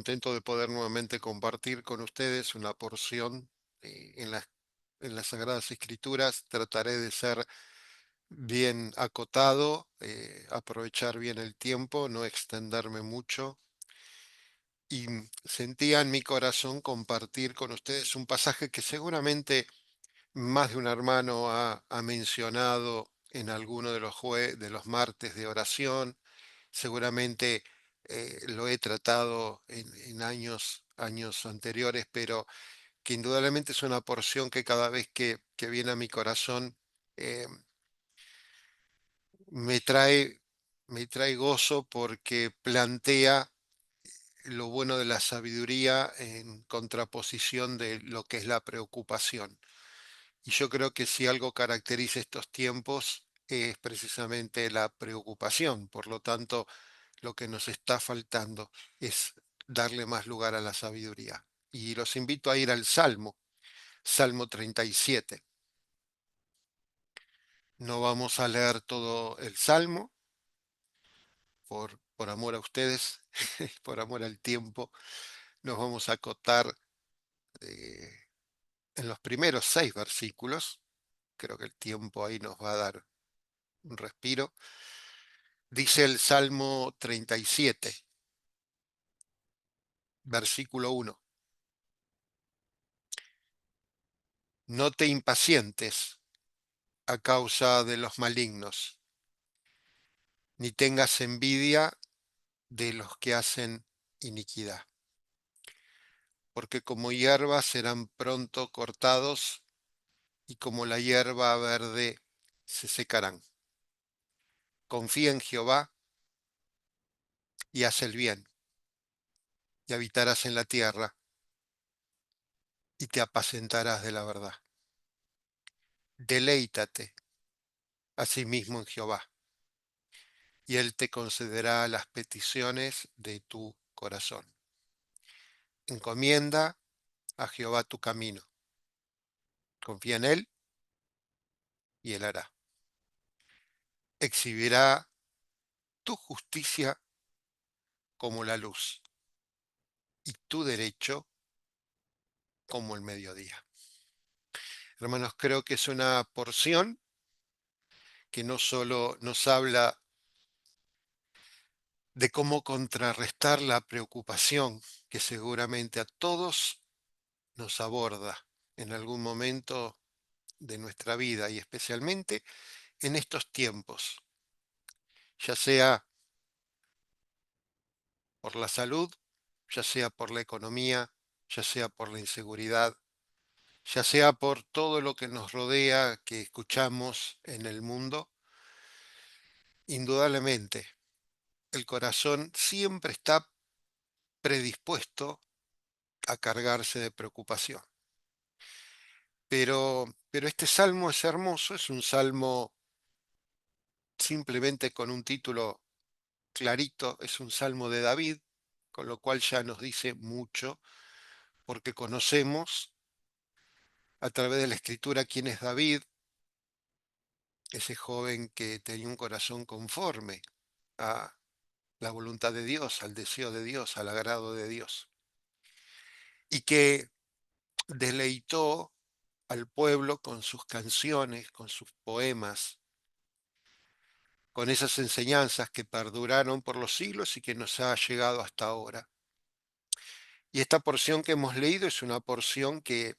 contento de poder nuevamente compartir con ustedes una porción en las Sagradas Escrituras. Trataré de ser bien acotado, aprovechar bien el tiempo, no extenderme mucho. Y sentía en mi corazón compartir con ustedes un pasaje que seguramente más de un hermano ha mencionado en alguno de de los martes de oración. Seguramente lo he tratado en años anteriores, pero que indudablemente es una porción que cada vez que viene a mi corazón eh, me trae, me trae gozo porque plantea lo bueno de la sabiduría en contraposición de lo que es la preocupación. Y yo creo que si algo caracteriza estos tiempos es precisamente la preocupación. Por lo tanto, lo que nos está faltando es darle más lugar a la sabiduría. Y los invito a ir al Salmo 37. No vamos a leer todo el Salmo por amor a ustedes, por amor al tiempo. Nos vamos a acotar eh, en los primeros 6 versículos. Creo que el tiempo ahí nos va a dar un respiro. Dice el Salmo 37, versículo 1. No te impacientes a causa de los malignos, ni tengas envidia de los que hacen iniquidad, porque como hierba serán pronto cortados y como la hierba verde se secarán. Confía en Jehová y haz el bien, y habitarás en la tierra y te apacentarás de la verdad. Deleítate asimismo en Jehová, y él te concederá las peticiones de tu corazón. Encomienda a Jehová tu camino, confía en él y él hará. Exhibirá tu justicia como la luz y tu derecho como el mediodía. Hermanos, creo que es una porción que no solo nos habla de cómo contrarrestar la preocupación que seguramente a todos nos aborda en algún momento de nuestra vida y especialmente en estos tiempos, ya sea por la salud, ya sea por la economía, ya sea por la inseguridad, ya sea por todo lo que nos rodea, que escuchamos en el mundo. Indudablemente el corazón siempre está predispuesto a cargarse de preocupación. Pero este salmo es hermoso, es un salmo simplemente con un título clarito, es un salmo de David, con lo cual ya nos dice mucho, porque conocemos a través de la escritura quién es David, ese joven que tenía un corazón conforme a la voluntad de Dios, al deseo de Dios, al agrado de Dios, y que deleitó al pueblo con sus canciones, con sus poemas, con esas enseñanzas que perduraron por los siglos y que nos ha llegado hasta ahora. Y esta porción que hemos leído es una porción que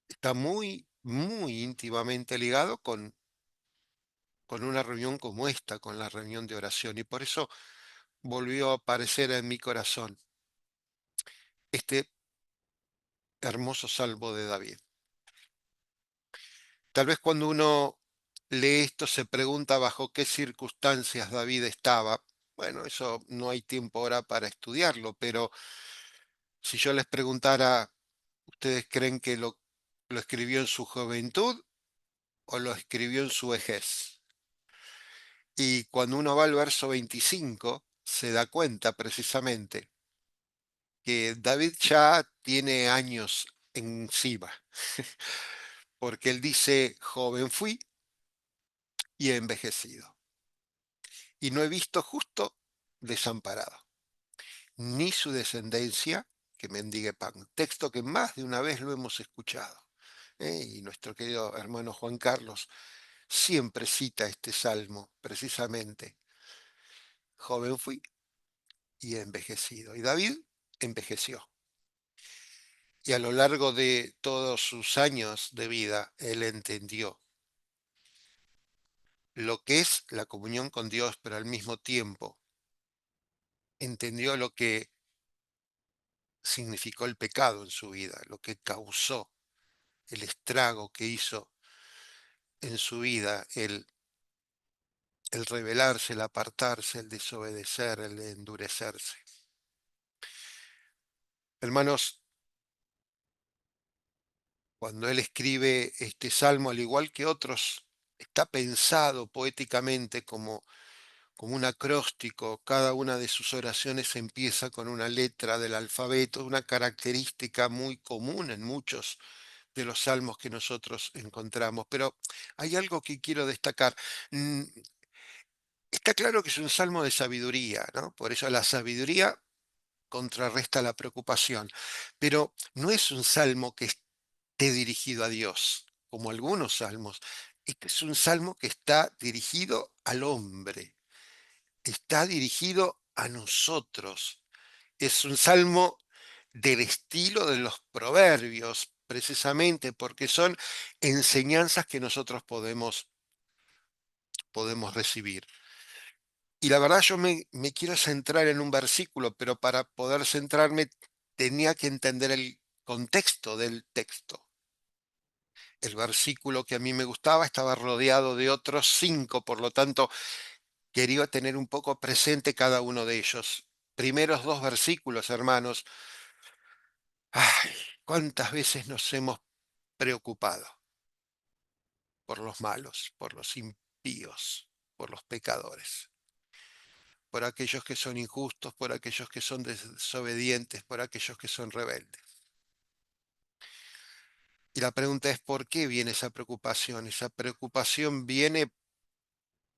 está muy íntimamente ligado con una reunión como esta, con la reunión de oración. Y por eso volvió a aparecer en mi corazón este hermoso salmo de David. Tal vez cuando uno lee esto se pregunta bajo qué circunstancias David estaba. Bueno, eso no hay tiempo ahora para estudiarlo, pero si yo les preguntara, ¿ustedes creen que lo escribió en su juventud o lo escribió en su vejez? Y cuando uno va al verso 25, se da cuenta precisamente que David ya tiene años encima, porque él dice, joven fui y he envejecido, y no he visto justo desamparado, ni su descendencia que mendigue pan. Texto que más de una vez lo hemos escuchado. Y nuestro querido hermano Juan Carlos siempre cita este salmo, precisamente. Joven fui y he envejecido. Y David envejeció. Y a lo largo de todos sus años de vida, él entendió lo que es la comunión con Dios, pero al mismo tiempo entendió lo que significó el pecado en su vida, lo que causó, el estrago que hizo en su vida, el rebelarse, el apartarse, el desobedecer, el endurecerse. Hermanos, cuando él escribe este salmo, al igual que otros, está pensado poéticamente como un acróstico. Cada una de sus oraciones empieza con una letra del alfabeto, una característica muy común en muchos de los salmos que nosotros encontramos. Pero hay algo que quiero destacar. Mm, Está claro que es un salmo de sabiduría, ¿no? Por eso la sabiduría contrarresta la preocupación. Pero no es un salmo que esté dirigido a Dios, como algunos salmos. Este es un salmo que está dirigido al hombre, está dirigido a nosotros. Es un salmo del estilo de los proverbios, precisamente porque son enseñanzas que nosotros podemos recibir. Y la verdad yo me quiero centrar en un versículo, pero para poder centrarme tenía que entender el contexto del texto. El versículo que a mí me gustaba estaba rodeado de otros 5, por lo tanto quería tener un poco presente cada uno de ellos. Primeros 2 versículos, hermanos. Ay, cuántas veces nos hemos preocupado por los malos, por los impíos, por los pecadores, por aquellos que son injustos, por aquellos que son desobedientes, por aquellos que son rebeldes. Y la pregunta es, ¿por qué viene esa preocupación? Esa preocupación viene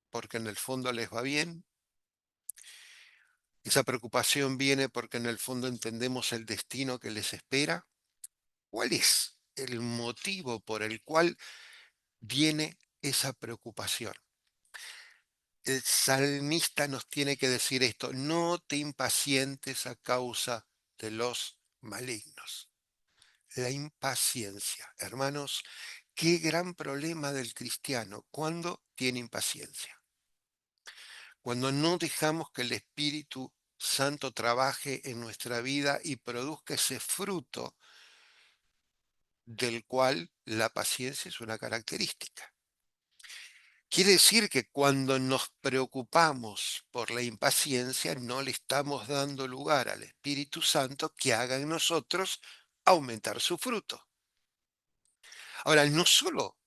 porque en el fondo les va bien. Esa preocupación viene porque en el fondo entendemos el destino que les espera. ¿Cuál es el motivo por el cual viene esa preocupación? El salmista nos tiene que decir esto: no te impacientes a causa de los malignos. La impaciencia, hermanos, qué gran problema del cristiano cuando tiene impaciencia. Cuando no dejamos que el Espíritu Santo trabaje en nuestra vida y produzca ese fruto del cual la paciencia es una característica. Quiere decir que cuando nos preocupamos por la impaciencia, no le estamos dando lugar al Espíritu Santo que haga en nosotros aumentar su fruto. Ahora, no solo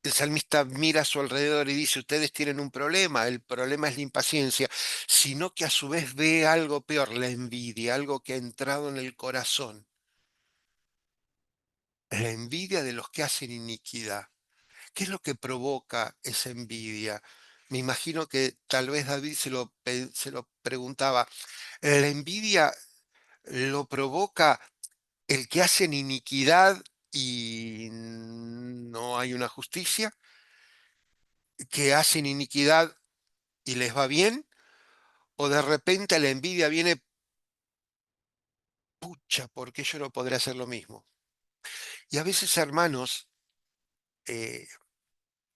el salmista mira a su alrededor y dice, ustedes tienen un problema, el problema es la impaciencia, sino que a su vez ve algo peor, la envidia, algo que ha entrado en el corazón, la envidia de los que hacen iniquidad. ¿Qué es lo que provoca esa envidia? Me imagino que tal vez David se lo preguntaba. ¿La envidia lo provoca el que hacen iniquidad y no hay una justicia? ¿Que hacen iniquidad y les va bien? ¿O de repente la envidia viene, pucha, porque yo no podré hacer lo mismo? Y a veces, hermanos, eh,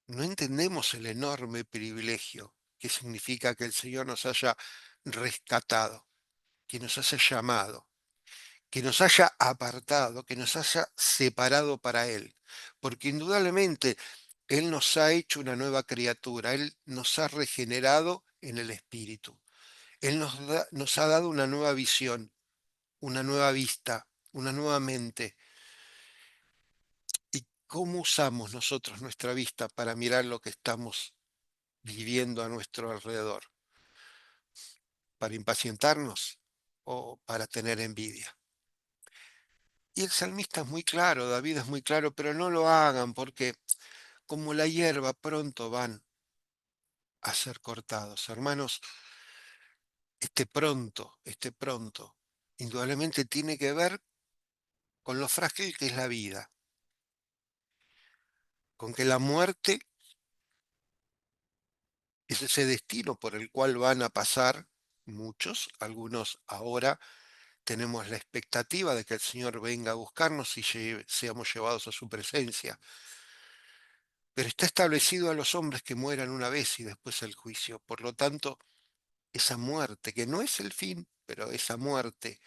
no entendemos el enorme privilegio que significa que el Señor nos haya rescatado, que nos haya llamado, que nos haya apartado, que nos haya separado para Él. Porque indudablemente Él nos ha hecho una nueva criatura, Él nos ha regenerado en el Espíritu. Él nos ha dado una nueva visión, una nueva vista, una nueva mente. ¿Y cómo usamos nosotros nuestra vista para mirar lo que estamos viviendo a nuestro alrededor? ¿Para impacientarnos o para tener envidia? Y el salmista es muy claro, David es muy claro, pero no lo hagan porque como la hierba pronto van a ser cortados. Hermanos, este pronto, indudablemente tiene que ver con lo frágil que es la vida, con que la muerte es ese destino por el cual van a pasar muchos, algunos ahora tenemos la expectativa de que el Señor venga a buscarnos y seamos llevados a su presencia. Pero está establecido a los hombres que mueran una vez y después el juicio. Por lo tanto, esa muerte, que no es el fin, pero esa muerte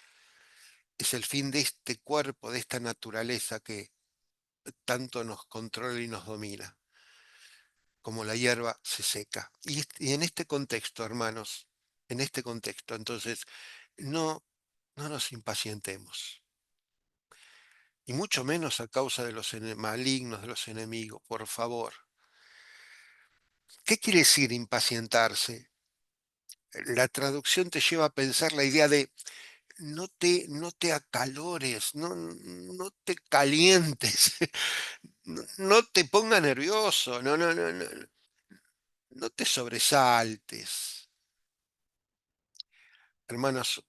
es el fin de este cuerpo, de esta naturaleza que tanto nos controla y nos domina, como la hierba se seca. Y en este contexto, hermanos, en este contexto, entonces, no, no nos impacientemos. Y mucho menos a causa de los malignos, de los enemigos, por favor. ¿Qué quiere decir impacientarse? La traducción te lleva a pensar la idea de no te acalores, no te calientes, no te ponga nervioso, no te sobresaltes. Hermanos,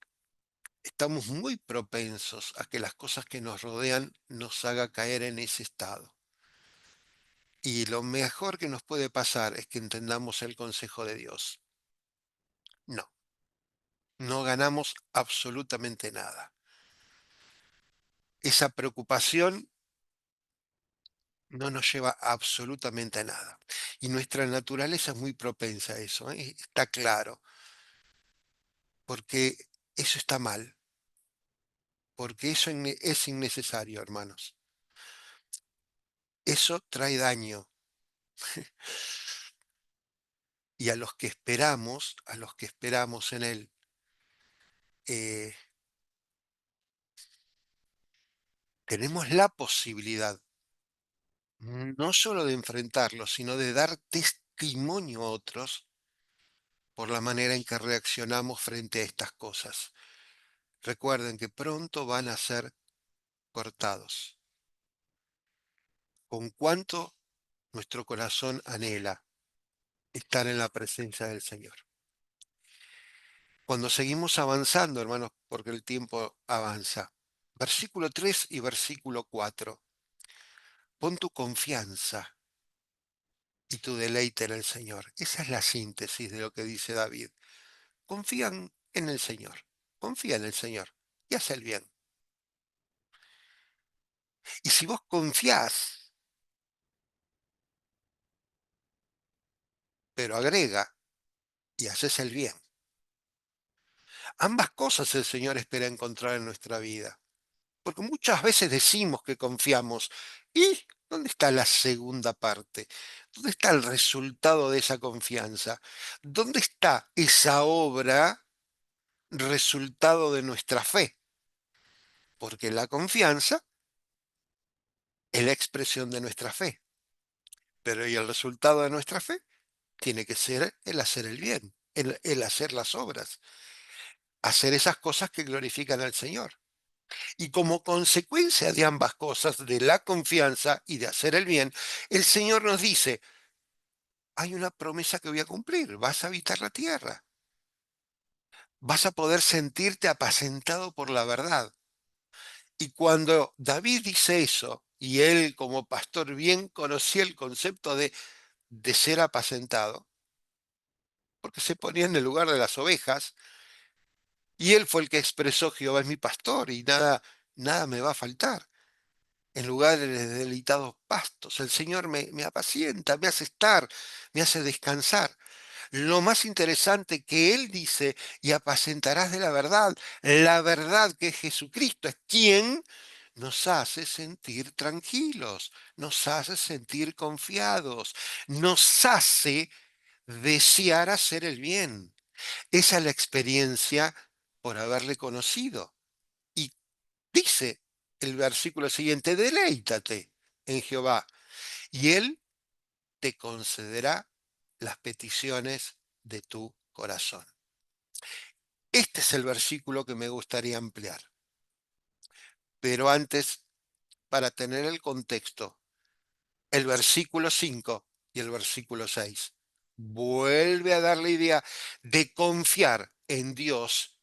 estamos muy propensos a que las cosas que nos rodean nos haga caer en ese estado. Y lo mejor que nos puede pasar es que entendamos el consejo de Dios. No, no ganamos absolutamente nada. Esa preocupación no nos lleva absolutamente a nada. Y nuestra naturaleza es muy propensa a eso, ¿eh? Está claro, porque eso está mal, porque eso es innecesario, hermanos. Eso trae daño. Y a los que esperamos en Él, eh, tenemos la posibilidad no solo de enfrentarlo, sino de dar testimonio a otros por la manera en que reaccionamos frente a estas cosas. Recuerden que pronto van a ser cortados. Con cuánto nuestro corazón anhela estar en la presencia del Señor. Cuando seguimos avanzando, hermanos, porque el tiempo avanza. Versículo 3 y versículo 4. Pon tu confianza y tu deleite en el Señor. Esa es la síntesis de lo que dice David. Confían en el Señor. Confía en el Señor y haz el bien. Y si vos confiás, pero agrega, y haces el bien. Ambas cosas el Señor espera encontrar en nuestra vida. Porque muchas veces decimos que confiamos. ¿Y dónde está la segunda parte? ¿Dónde está el resultado de esa confianza? ¿Dónde está esa obra, resultado de nuestra fe? Porque la confianza es la expresión de nuestra fe. Pero ¿y el resultado de nuestra fe? Tiene que ser el hacer el bien, el hacer las obras, hacer esas cosas que glorifican al Señor. Y como consecuencia de ambas cosas, de la confianza y de hacer el bien, el Señor nos dice, hay una promesa que voy a cumplir, vas a habitar la tierra, vas a poder sentirte apacentado por la verdad. Y cuando David dice eso, y él como pastor bien conocía el concepto de ser apacentado, porque se ponía en el lugar de las ovejas, y él fue el que expresó, Jehová es mi pastor y nada me va a faltar. En lugares de deleitados pastos. El Señor me apacienta, me hace estar, me hace descansar. Lo más interesante que Él dice, y apacentarás de la verdad que es Jesucristo, es quien nos hace sentir tranquilos, nos hace sentir confiados, nos hace desear hacer el bien. Esa es la experiencia por haberle conocido. Y dice el versículo siguiente, deleítate en Jehová y Él te concederá las peticiones de tu corazón. Este es el versículo que me gustaría ampliar. Pero antes, para tener el contexto, el versículo 5 y el versículo 6. vuelve a dar la idea de confiar en Dios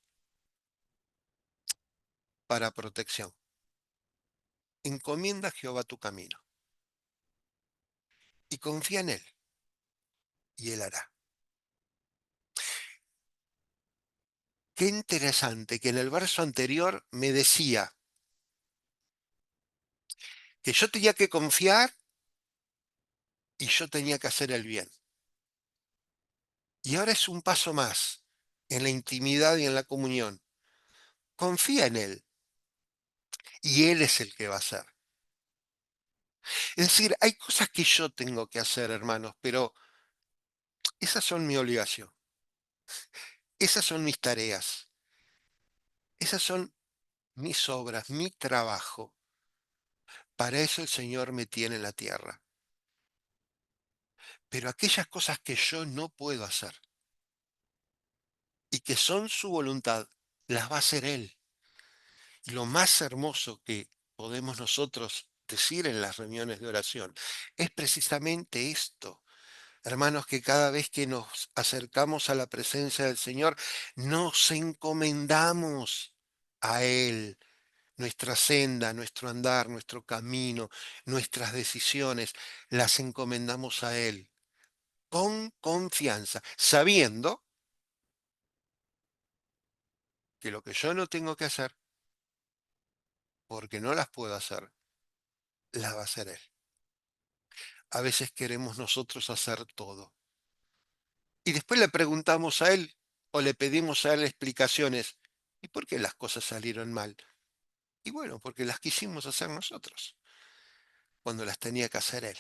para protección. Encomienda a Jehová tu camino y confía en Él, y Él hará. Qué interesante que en el verso anterior me decía que yo tenía que confiar y yo tenía que hacer el bien. Y ahora es un paso más en la intimidad y en la comunión. Confía en Él y Él es el que va a hacer. Es decir, hay cosas que yo tengo que hacer, hermanos, pero esas son mi obligación, esas son mis tareas, esas son mis obras, mi trabajo. Para eso el Señor me tiene en la tierra. Pero aquellas cosas que yo no puedo hacer y que son su voluntad, las va a hacer Él. Y lo más hermoso que podemos nosotros decir en las reuniones de oración es precisamente esto. Hermanos, que cada vez que nos acercamos a la presencia del Señor, nos encomendamos a Él, nuestra senda, nuestro andar, nuestro camino, nuestras decisiones, las encomendamos a Él con confianza, sabiendo que lo que yo no tengo que hacer, porque no las puedo hacer, las va a hacer Él. A veces queremos nosotros hacer todo. Y después le preguntamos a Él o le pedimos a Él explicaciones. ¿Y por qué las cosas salieron mal? Y bueno, porque las quisimos hacer nosotros, cuando las tenía que hacer Él.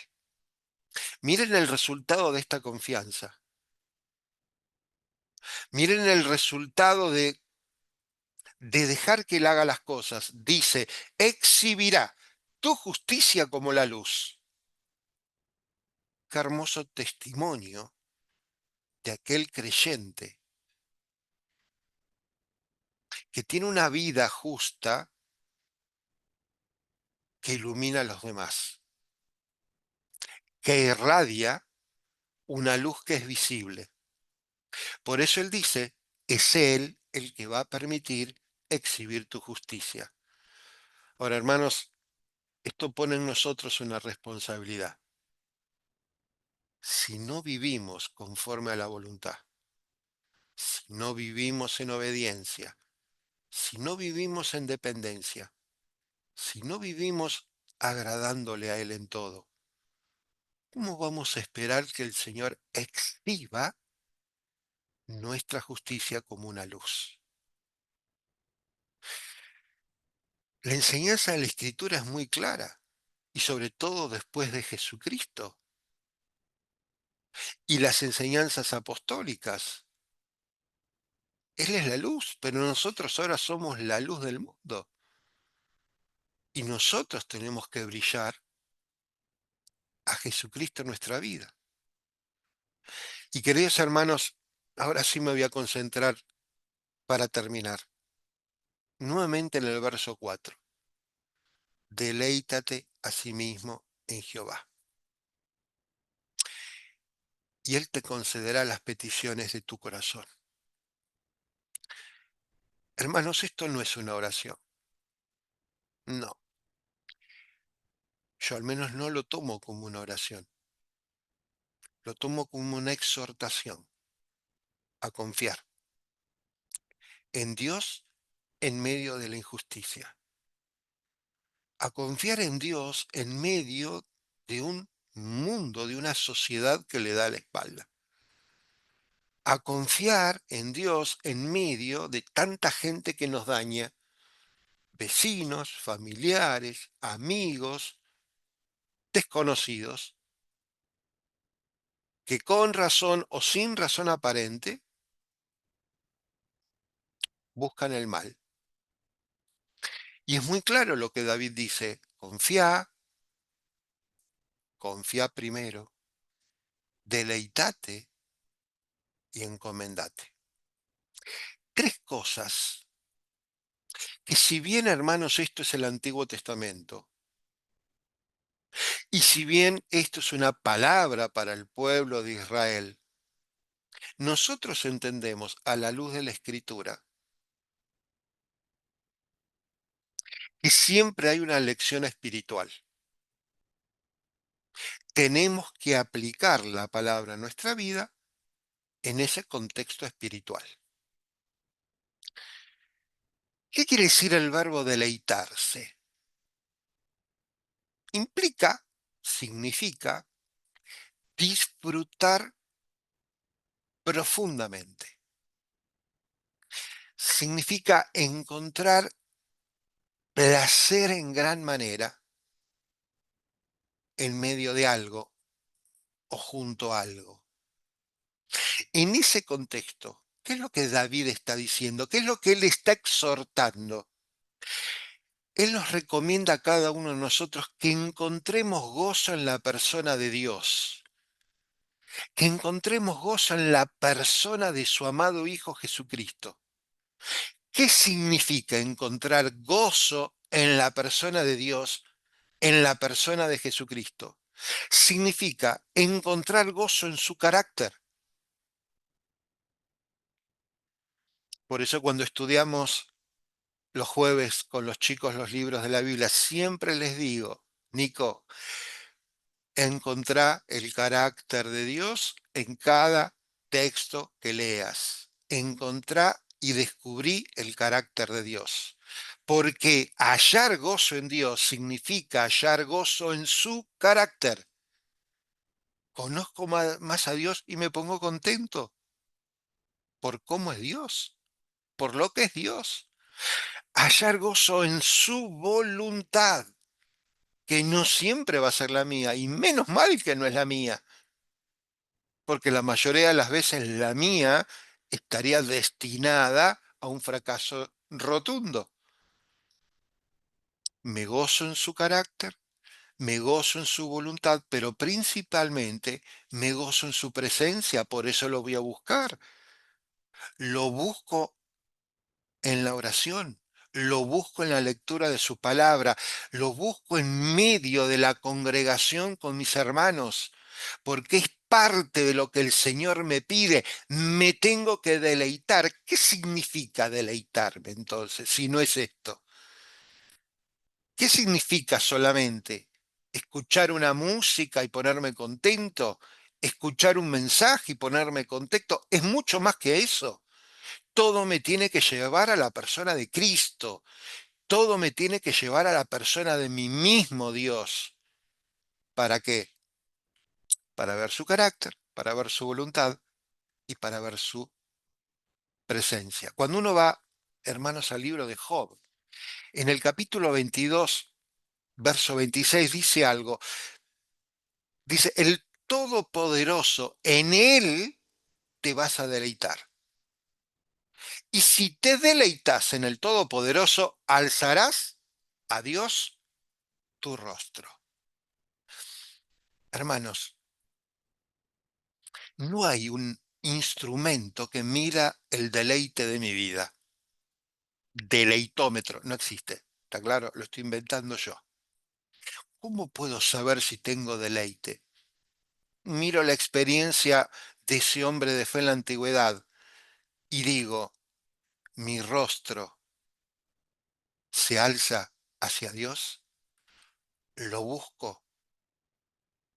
Miren el resultado de esta confianza. Miren el resultado de dejar que Él haga las cosas. Dice, exhibirá tu justicia como la luz. Qué hermoso testimonio de aquel creyente que tiene una vida justa que ilumina a los demás, que irradia una luz que es visible. Por eso Él dice, es Él el que va a permitir exhibir tu justicia. Ahora, hermanos, esto pone en nosotros una responsabilidad. Si no vivimos conforme a la voluntad, si no vivimos en obediencia, si no vivimos en dependencia, si no vivimos agradándole a Él en todo, ¿cómo vamos a esperar que el Señor exhiba nuestra justicia como una luz? La enseñanza de la Escritura es muy clara, y sobre todo después de Jesucristo y las enseñanzas apostólicas. Él es la luz, pero nosotros ahora somos la luz del mundo. Y nosotros tenemos que brillar a Jesucristo en nuestra vida. Y queridos hermanos, ahora sí me voy a concentrar para terminar. Nuevamente en el verso 4. Deleítate a sí mismo en Jehová, y Él te concederá las peticiones de tu corazón. Hermanos, esto no es una oración. No, yo al menos no lo tomo como una oración. Lo tomo como una exhortación a confiar en Dios en medio de la injusticia, a confiar en Dios en medio de un mundo, de una sociedad que le da la espalda, a confiar en Dios en medio de tanta gente que nos daña, vecinos, familiares, amigos, desconocidos, que con razón o sin razón aparente buscan el mal. Y es muy claro lo que David dice, confía, confía primero, deleitate y encomendate. Tres cosas que, si bien, hermanos, esto es el Antiguo Testamento, y si bien esto es una palabra para el pueblo de Israel, Nosotros entendemos a la luz de la Escritura que siempre hay una lección espiritual. Tenemos que aplicar la palabra a nuestra vida en ese contexto espiritual. ¿Qué quiere decir el verbo deleitarse? Implica, significa disfrutar profundamente. Significa encontrar placer en gran manera en medio de algo o junto a algo. En ese contexto, ¿qué es lo que David está diciendo? ¿Qué es lo que él está exhortando? Él nos recomienda a cada uno de nosotros que encontremos gozo en la persona de Dios, que encontremos gozo en la persona de su amado Hijo Jesucristo. ¿Qué significa encontrar gozo en la persona de Dios, en la persona de Jesucristo? Significa encontrar gozo en su carácter. Por eso cuando estudiamos los jueves con los chicos los libros de la Biblia, siempre les digo, Nico, encontrá el carácter de Dios en cada texto que leas. Encontrá y descubrí el carácter de Dios. Porque hallar gozo en Dios significa hallar gozo en su carácter. Conozco más a Dios y me pongo contento por cómo es Dios, por lo que es Dios. Hallar gozo en su voluntad, que no siempre va a ser la mía, y menos mal que no es la mía, porque la mayoría de las veces la mía estaría destinada a un fracaso rotundo. Me gozo en su carácter, me gozo en su voluntad, pero principalmente me gozo en su presencia, por eso lo voy a buscar. Lo busco en la oración, lo busco en la lectura de su palabra, lo busco en medio de la congregación con mis hermanos, porque es parte de lo que el Señor me pide. Me tengo que deleitar. ¿Qué significa deleitarme entonces, si no es esto? ¿Qué significa solamente escuchar una música y ponerme contento? ¿Escuchar un mensaje y ponerme contento? Es mucho más que eso. Todo me tiene que llevar a la persona de Cristo. Todo me tiene que llevar a la persona de mi mismo Dios. ¿Para qué? Para ver su carácter, para ver su voluntad y para ver su presencia. Cuando uno va, hermanos, al libro de Job, en el capítulo 22, verso 26, dice algo. Dice, el Todopoderoso, en él te vas a deleitar. Y si te deleitas en el Todopoderoso, alzarás a Dios tu rostro. Hermanos, no hay un instrumento que mira el deleite de mi vida. Deleitómetro, no existe. ¿Está claro? Lo estoy inventando yo. ¿Cómo puedo saber si tengo deleite? Miro la experiencia de ese hombre de fe en la antigüedad y digo, mi rostro se alza hacia Dios, lo busco,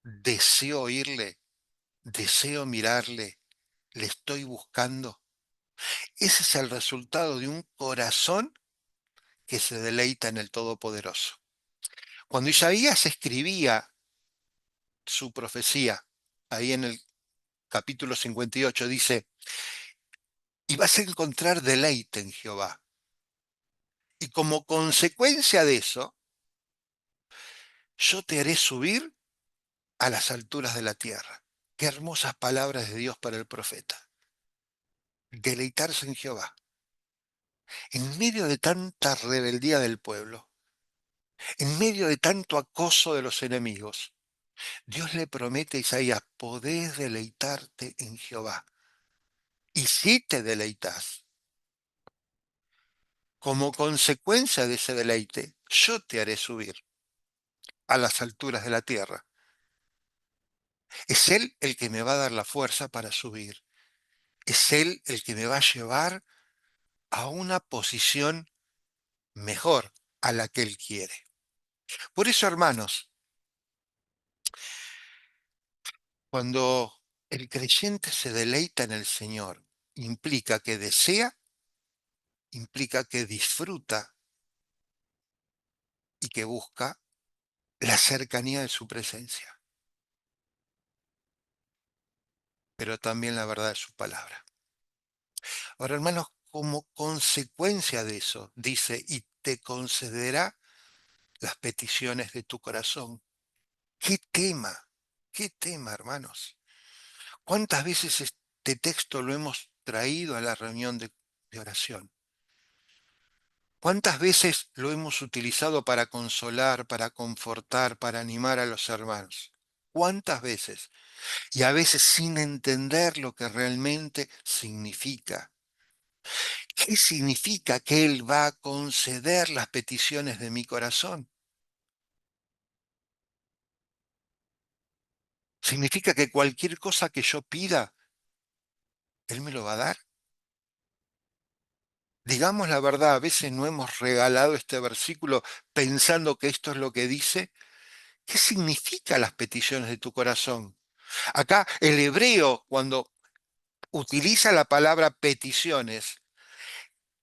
deseo oírle, deseo mirarle, le estoy buscando. Ese es el resultado de un corazón que se deleita en el Todopoderoso. Cuando Isaías escribía su profecía, ahí en el capítulo 58 dice, y vas a encontrar deleite en Jehová. Y como consecuencia de eso, yo te haré subir a las alturas de la tierra. Qué hermosas palabras de Dios para el profeta. Deleitarse en Jehová. En medio de tanta rebeldía del pueblo, en medio de tanto acoso de los enemigos, Dios le promete a Isaías, podés deleitarte en Jehová. Y si te deleitas, como consecuencia de ese deleite, yo te haré subir a las alturas de la tierra. Es Él el que me va a dar la fuerza para subir. es Él el que me va a llevar a una posición mejor a la que Él quiere. Por eso, hermanos, cuando el creyente se deleita en el Señor, implica que desea, implica que disfruta y que busca la cercanía de su presencia, pero también la verdad de su palabra. Ahora, hermanos, como consecuencia de eso, dice, y te concederá las peticiones de tu corazón. ¿Qué tema? ¿Qué tema, hermanos? ¿Cuántas veces este texto lo hemos traído a la reunión de oración? ¿Cuántas veces lo hemos utilizado para consolar, para confortar, para animar a los hermanos? ¿Cuántas veces? Y a veces sin entender lo que realmente significa. ¿Qué significa que Él va a conceder las peticiones de mi corazón? ¿Significa que cualquier cosa que yo pida, Él me lo va a dar? Digamos la verdad, a veces no hemos regalado este versículo pensando que esto es lo que dice. ¿Qué significa las peticiones de tu corazón? Acá el hebreo, cuando utiliza la palabra peticiones,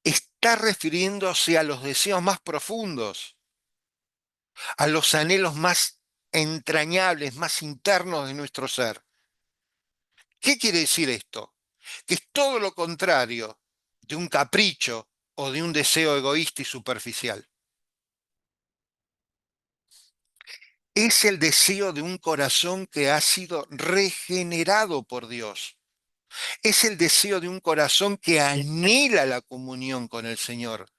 está refiriéndose a los deseos más profundos, a los anhelos más entrañables, más internos de nuestro ser. ¿Qué quiere decir esto? Que es todo lo contrario de un capricho o de un deseo egoísta y superficial. Es el deseo de un corazón que ha sido regenerado por Dios. Es el deseo de un corazón que anhela la comunión con el Señor.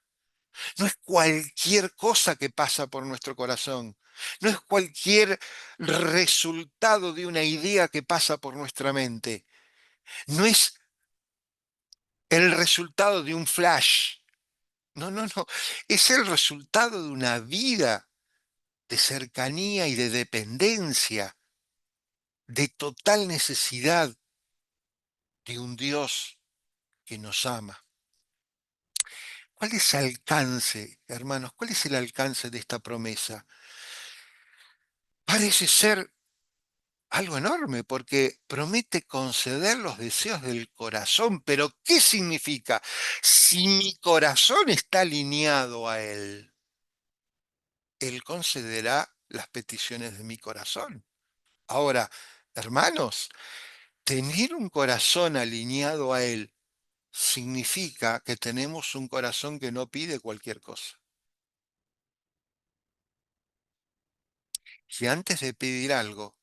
No es cualquier cosa que pasa por nuestro corazón. No es cualquier resultado de una idea que pasa por nuestra mente. No es el resultado de un flash. No, no, no. Es el resultado de una vida de cercanía y de dependencia, de total necesidad de un Dios que nos ama. ¿Cuál es el alcance, hermanos? ¿Cuál es el alcance de esta promesa? Parece ser algo enorme porque promete conceder los deseos del corazón, pero ¿qué significa? Si mi corazón está alineado a Él, Él concederá las peticiones de mi corazón. Ahora, hermanos, tener un corazón alineado a Él significa que tenemos un corazón que no pide cualquier cosa. Si antes de pedir algo,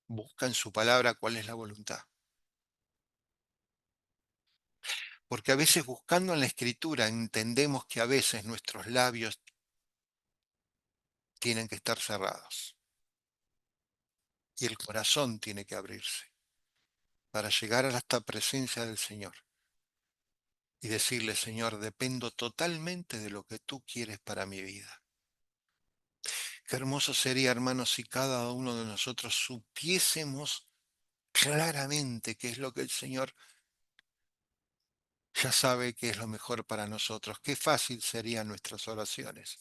busca en su palabra cuál es la voluntad. Porque a veces buscando en la escritura entendemos que a veces nuestros labios tienen que estar cerrados y el corazón tiene que abrirse para llegar a esta presencia del Señor y decirle, Señor, dependo totalmente de lo que tú quieres para mi vida. Qué hermoso sería, hermanos, si cada uno de nosotros supiésemos claramente qué es lo que el Señor ya sabe que es lo mejor para nosotros. Qué fácil serían nuestras oraciones.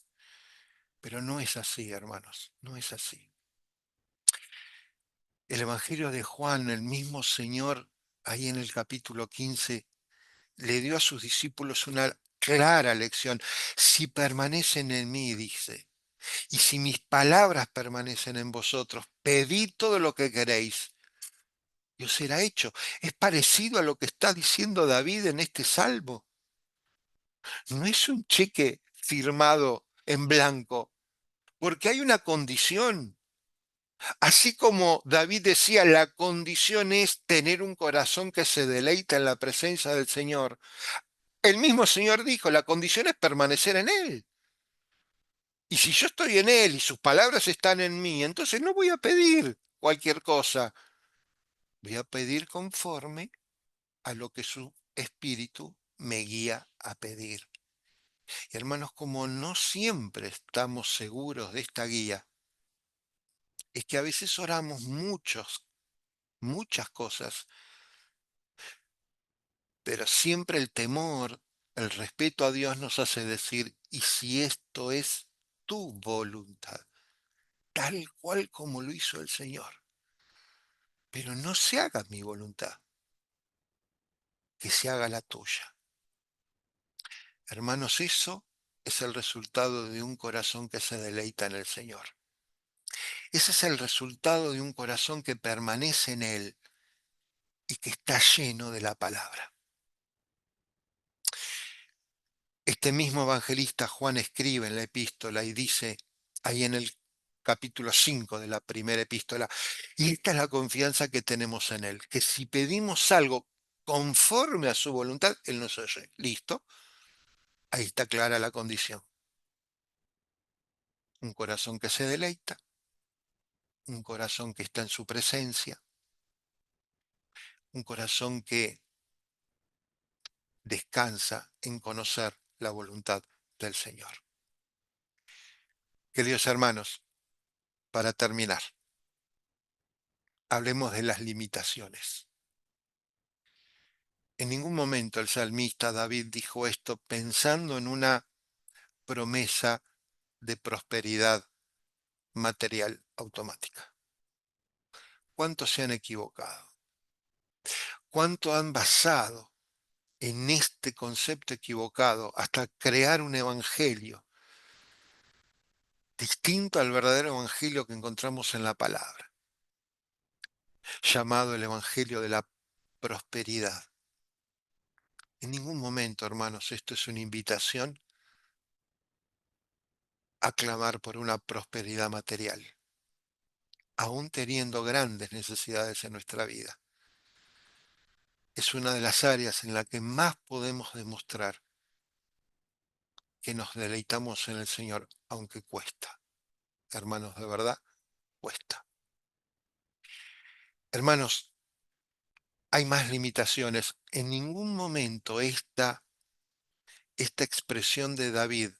Pero no es así, hermanos, no es así. El Evangelio de Juan, el mismo Señor, ahí en el capítulo 15, le dio a sus discípulos una clara lección. Si permanecen en mí, dice, y si mis palabras permanecen en vosotros, pedid todo lo que queréis y os será hecho. Es parecido a lo que está diciendo David en este salmo. No es un cheque firmado en blanco, porque hay una condición. Así como David decía, la condición es tener un corazón que se deleita en la presencia del Señor. El mismo Señor dijo, la condición es permanecer en Él. Y si yo estoy en Él y sus palabras están en mí, entonces no voy a pedir cualquier cosa. Voy a pedir conforme a lo que su espíritu me guía a pedir. Y hermanos, como no siempre estamos seguros de esta guía, es que a veces oramos muchas cosas Pero siempre el temor, el respeto a Dios nos hace decir, ¿y si esto es tu voluntad? Tal cual como lo hizo el Señor. Pero no se haga mi voluntad, que se haga la tuya. Hermanos, eso es el resultado de un corazón que se deleita en el Señor. Ese es el resultado de un corazón que permanece en Él y que está lleno de la palabra. Este mismo evangelista Juan escribe en la epístola y dice ahí en el capítulo 5 de la primera epístola, y esta es la confianza que tenemos en Él, que si pedimos algo conforme a su voluntad, Él nos oye. ¿Listo? Ahí está clara la condición. Un corazón que se deleita, un corazón que está en su presencia, un corazón que descansa en conocer la voluntad del Señor. Queridos hermanos, para terminar, hablemos de las limitaciones. En ningún momento el salmista David dijo esto pensando en una promesa de prosperidad material automática. ¿Cuántos se han equivocado? ¿Cuánto han basado en este concepto equivocado hasta crear un evangelio distinto al verdadero evangelio que encontramos en la palabra, llamado el evangelio de la prosperidad? En ningún momento, hermanos, esto es una invitación a clamar por una prosperidad material, aún teniendo grandes necesidades en nuestra vida. Es una de las áreas en la que más podemos demostrar que nos deleitamos en el Señor, aunque cuesta. Hermanos, de verdad, cuesta. Hermanos, hay más limitaciones. En ningún momento esta expresión de David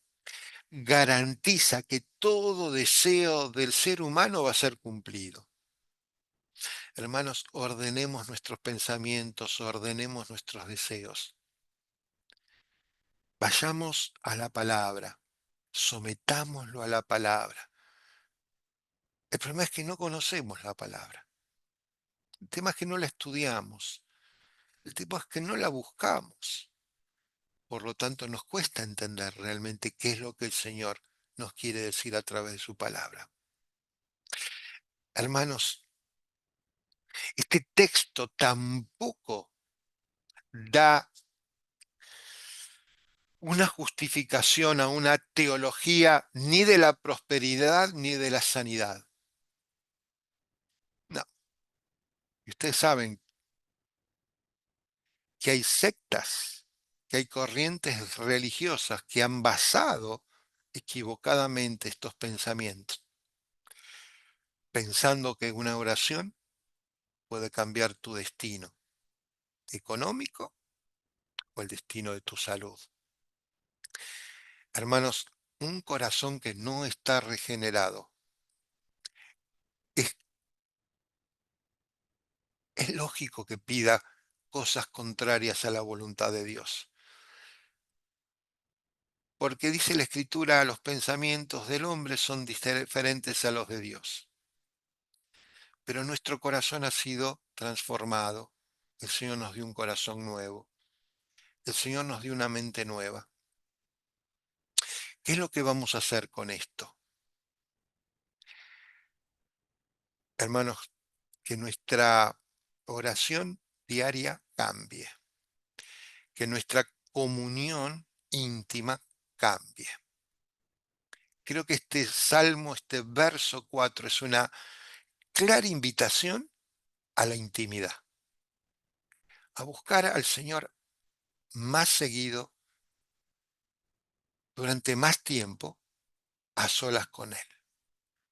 garantiza que todo deseo del ser humano va a ser cumplido. Hermanos, ordenemos nuestros pensamientos, ordenemos nuestros deseos. Vayamos a la palabra, sometámoslo a la palabra. El problema es que no conocemos la palabra. El tema es que no la estudiamos. El tema es que no la buscamos. Por lo tanto, nos cuesta entender realmente qué es lo que el Señor nos quiere decir a través de su palabra. Hermanos, este texto tampoco da una justificación a una teología ni de la prosperidad ni de la sanidad. No. Y ustedes saben que hay sectas, que hay corrientes religiosas que han basado equivocadamente estos pensamientos, pensando que una oración puede cambiar tu destino económico o el destino de tu salud. Hermanos, un corazón que no está regenerado es, es lógico que pida cosas contrarias a la voluntad de Dios. Porque dice la Escritura, los pensamientos del hombre son diferentes a los de Dios. Pero nuestro corazón ha sido transformado. El Señor nos dio un corazón nuevo. El Señor nos dio una mente nueva. ¿Qué es lo que vamos a hacer con esto? Hermanos, que nuestra oración diaria cambie, que nuestra comunión íntima cambie. Creo que este salmo, este verso 4, es una clara invitación a la intimidad, a buscar al Señor más seguido, durante más tiempo, a solas con Él,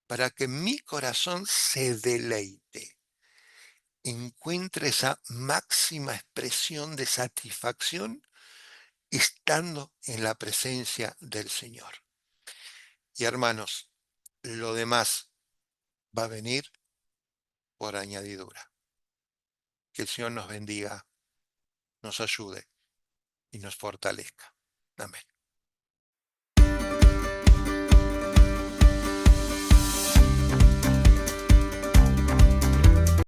para que mi corazón se deleite, encuentre esa máxima expresión de satisfacción estando en la presencia del Señor. Y hermanos, lo demás va a venir por añadidura. Que el Señor nos bendiga nos ayude y nos fortalezca. Amén.